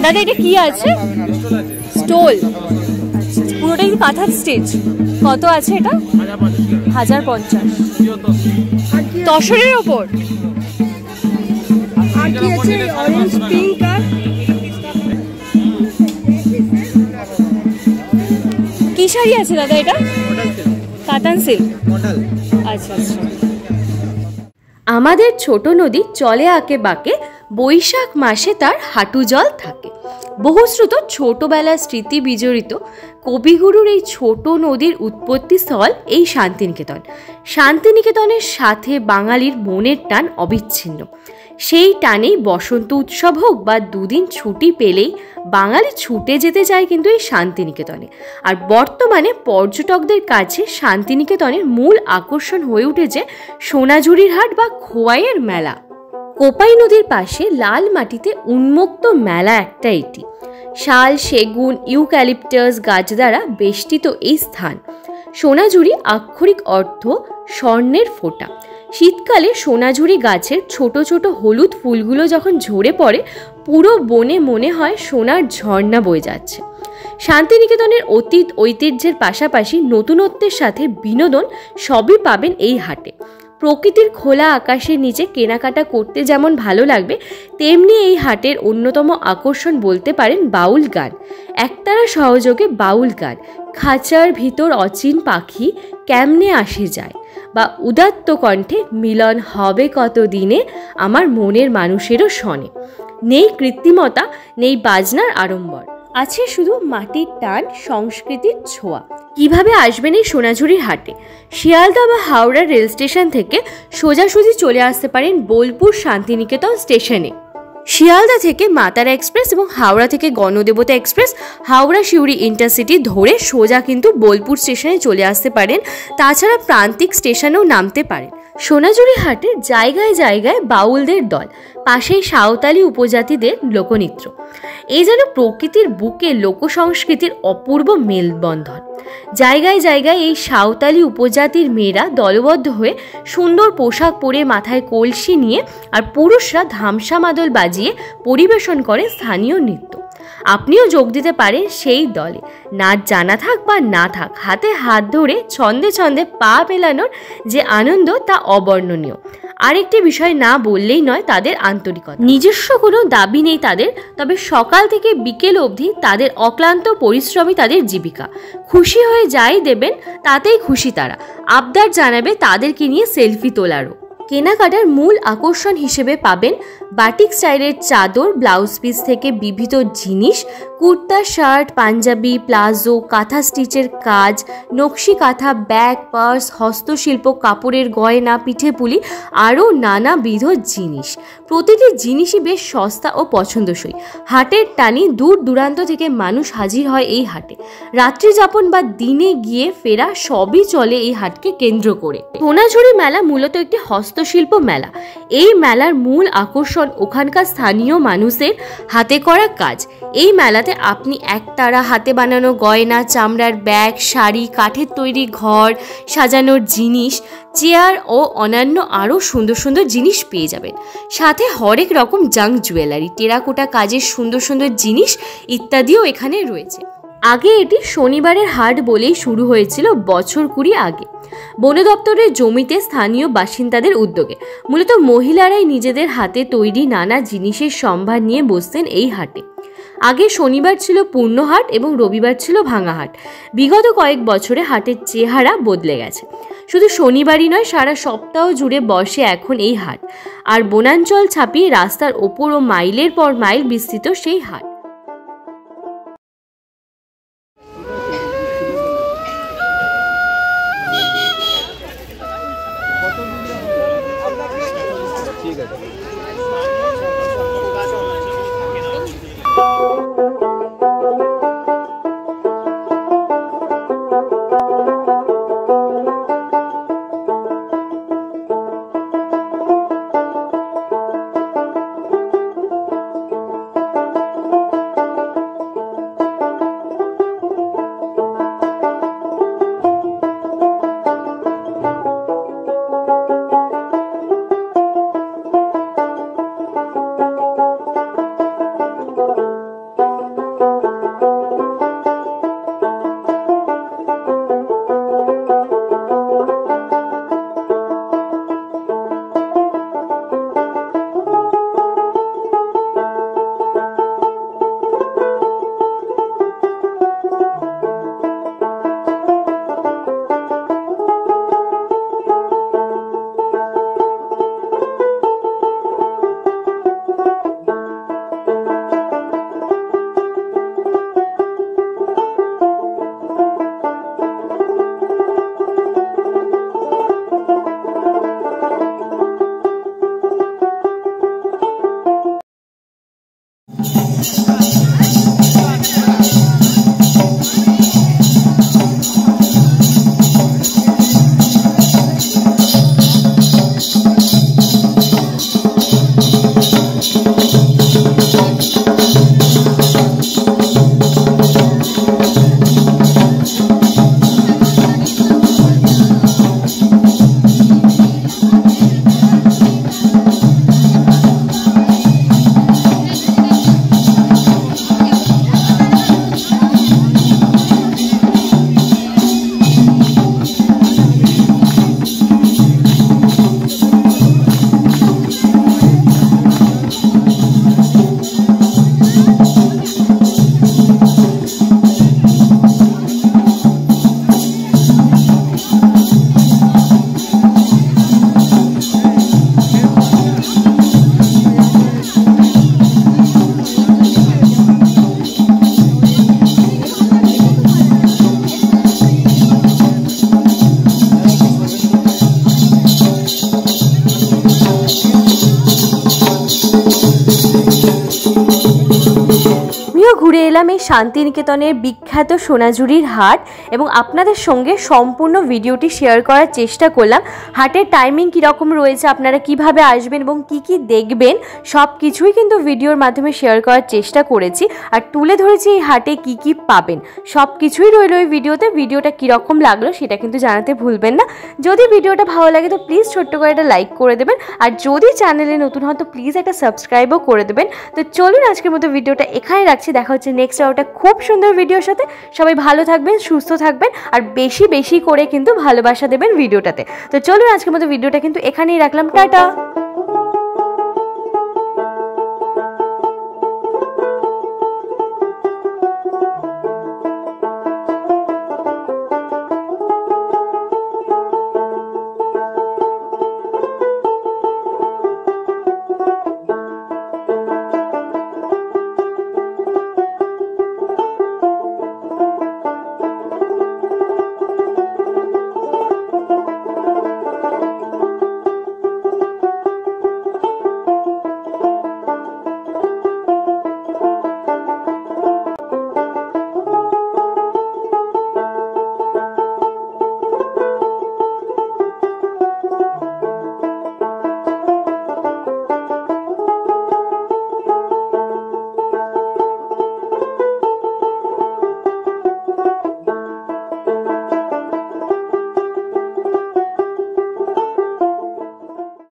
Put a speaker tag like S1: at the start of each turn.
S1: দাদা এটা কি আছে? স্টোল। পুরোটাই কাঁথার স্টেজ। কত আছে এটা? 1050। তসরের ওপর কি শাড়ি আছে দাদা এটা? কাতান সিল্ক। আচ্ছা আচ্ছা। আমাদের ছোট নদী চলে আঁকে বাঁকে, বৈশাখ মাসে তার হাঁটু জল থাকে। বহুশ্রুত ছোটবেলার স্মৃতি বিজড়িত কবিগুরুর এই ছোট নদীর উৎপত্তিস্থল এই শান্তিনিকেতন। শান্তিনিকেতনের সাথে বাঙালির মনের টান অবিচ্ছিন্ন। সেই টানেই বসন্ত উৎসব হোক বা দুদিন ছুটি পেলেই বাঙালি ছুটে যেতে চায় কিন্তু এই শান্তিনিকেতনে। আর বর্তমানে পর্যটকদের কাছে শান্তিনিকেতনের মূল আকর্ষণ হয়ে উঠেছে সোনাঝুরির হাট বা খোয়াইয়ের মেলা। কোপাই নদীর পাশে লাল মাটিতে উন্মুক্ত মেলা একটা এটি। শাল, সেগুন, ইউক্যালিপটাস গাছ দ্বারা বেষ্টিত এই স্থান। সোনাঝুরি আক্ষরিক অর্থ স্বর্ণের ফোঁটা। শীতকালে সোনাঝুরি গাছের ছোট ছোট হলুদ ফুলগুলো যখন ঝরে পড়ে, পুরো বনে মনে হয় সোনার ঝর্ণা বয়ে যাচ্ছে। শান্তিনিকেতনের অতীত ঐতিহ্যের পাশাপাশি নতুনত্বের সাথে বিনোদন সবই পাবেন এই হাটে। প্রকৃতির খোলা আকাশের নিচে কেনাকাটা করতে যেমন ভালো লাগবে, তেমনি এই হাটের অন্যতম আকর্ষণ বলতে পারেন বাউল গান। একতারা সহযোগে বাউল গান, খাঁচার ভিতর অচিন পাখি কেমনে আসে যায়, বা উদাত্ত কণ্ঠে মিলন হবে কত দিনে আমার মনের মানুষেরও শনে। নেই কৃত্রিমতা, নেই বাজনার আড়ম্বর, আছে শুধু মাটির টান, সংস্কৃতির ছোঁয়া। কিভাবে আসবেন এই সোনাঝুরির হাটে? শিয়ালদা বা হাওড়া রেল স্টেশন থেকে সোজাসুজি চলে আসতে পারেন বোলপুর শান্তিনিকেতন স্টেশনে। শিয়ালদা থেকে মাতারা এক্সপ্রেস এবং হাওড়া থেকে গণদেবতা এক্সপ্রেস, হাওড়া সিউড়ি ইন্টারসিটি ধরে সোজা কিন্তু বোলপুর স্টেশনে চলে আসতে পারেন। তাছাড়া প্রান্তিক স্টেশনেও নামতে পারেন। সোনাঝুরি হাটে জায়গায় জায়গায় বাউলদের দল, পাশেই সাঁওতালি উপজাতিদের লোকনৃত্য। এই যেন প্রকৃতির বুকে লোকসংস্কৃতির অপূর্ব মেলবন্ধন। জায়গায় জায়গায় এই সাঁওতালি উপজাতির মেয়েরা দলবদ্ধ হয়ে সুন্দর পোশাক পরে, মাথায় কলসি নিয়ে, আর পুরুষরা ধামসা মাদল বাজিয়ে পরিবেশন করে স্থানীয় নৃত্য। আপনিও যোগ দিতে পারেন সেই দলে। নাচ জানা থাক বা না থাক, হাতে হাত ধরে ছন্দে ছন্দে পা মেলানোর যে আনন্দ তা অবর্ণনীয়। আরেকটি বিষয় না বললেই নয়, তাদের আন্তরিকতা। নিজস্ব কোনো দাবি নেই তাদের, তবে সকাল থেকে বিকেল অবধি তাদের অক্লান্ত পরিশ্রমই তাদের জীবিকা। খুশি হয়ে যাই দেবেন তাতেই খুশি তারা। আবদার জানাবে তাদেরকে নিয়ে সেলফি তোলারও। কেনাকাটার মূল আকর্ষণ হিসেবে পাবেন বাটিক স্টাইলের চাদর, ব্লাউজ পিস থেকে বিবিধ জিনিস, কুর্তা, শার্ট, পাঞ্জাবি, প্লাজো, কাঁথা স্টিচের কাজ, নকশি কাঁথা, ব্যাগ, পার্স, হস্তশিল্প, কাপড়ের গয়না, পিঠেপুলি, আরও নানাবিধ জিনিস। প্রতিটি জিনিসই বেশ সস্তা ও পছন্দসই। হাটের টানি দূর দূরান্ত থেকে মানুষ হাজির হয় এই হাটে। রাত্রি যাপন বা দিনে গিয়ে ফেরা সবই চলে এই হাটকে কেন্দ্র করে। সোনাঝুরি মেলা মূলত একটি হস্তশিল্প মেলা। এই মেলার মূল আকর্ষণ ওখানকার স্থানীয় মানুষের হাতে করা কাজ। এই মেলাতে আপনি একতারা হাতে বানানো গয়না, চামড়ার ব্যাগ, শাড়ি, কাঠের তৈরি ঘর সাজানোর জিনিস, চেয়ার ও অন্যান্য আরও সুন্দর সুন্দর জিনিস পেয়ে যাবেন। সাথে হরেক রকম জাঙ্ক জুয়েলারি, টেরাকোটা কাজের সুন্দর সুন্দর জিনিস ইত্যাদিও এখানে রয়েছে। আগে এটি শনিবারের হাট বলেই শুরু হয়েছিল বছর 20 আগে, বন দপ্তরের জমিতে স্থানীয় বাসিন্দাদের উদ্যোগে। মূলত মহিলারাই নিজেদের হাতে তৈরি নানা জিনিসের সম্ভার নিয়ে বসতেন এই হাটে। আগে শনিবার ছিল পূর্ণ হাট এবং রবিবার ছিল ভাঙা হাট। বিগত কয়েক বছরে হাটের চেহারা বদলে গেছে। শুধু শনিবারই নয়, সারা সপ্তাহ জুড়ে বসে এখন এই হাট। আর বনাঞ্চল ছাপিয়ে রাস্তার ওপর ও মাইলের পর মাইল বিস্তৃত সেই হাট। ঘুরে এলাম এই শান্তিনিকেতনের বিখ্যাত সোনাঝুরির হাট এবং আপনাদের সঙ্গে সম্পূর্ণ ভিডিওটি শেয়ার করার চেষ্টা করলাম। হাটের টাইমিং কীরকম রয়েছে, আপনারা কিভাবে আসবেন এবং কি কি দেখবেন সব কিছুই কিন্তু ভিডিওর মাধ্যমে শেয়ার করার চেষ্টা করেছি আর তুলে ধরেছি এই হাটে কি কি পাবেন। সব কিছুই রইল এই ভিডিওতে। ভিডিওটা কীরকম লাগলো সেটা কিন্তু জানাতে ভুলবেন না। যদি ভিডিওটা ভালো লাগে তো প্লিজ ছোট্ট করে একটা লাইক করে দেবেন, আর যদি চ্যানেলে নতুন হন তো প্লিজ একটা সাবস্ক্রাইবও করে দেবেন। তো চলুন আজকের মতো ভিডিওটা এখানে রাখছি, দেখা হচ্ছে নেক্সট একটা খুব সুন্দর ভিডিওর সাথে। সবাই ভালো থাকবেন, সুস্থ থাকবেন আর বেশি বেশি করে কিন্তু ভালোবাসা দেবেন ভিডিওটাতে। তো চলুন আজকের মতো ভিডিওটা কিন্তু এখানেই রাখলাম, টাটা।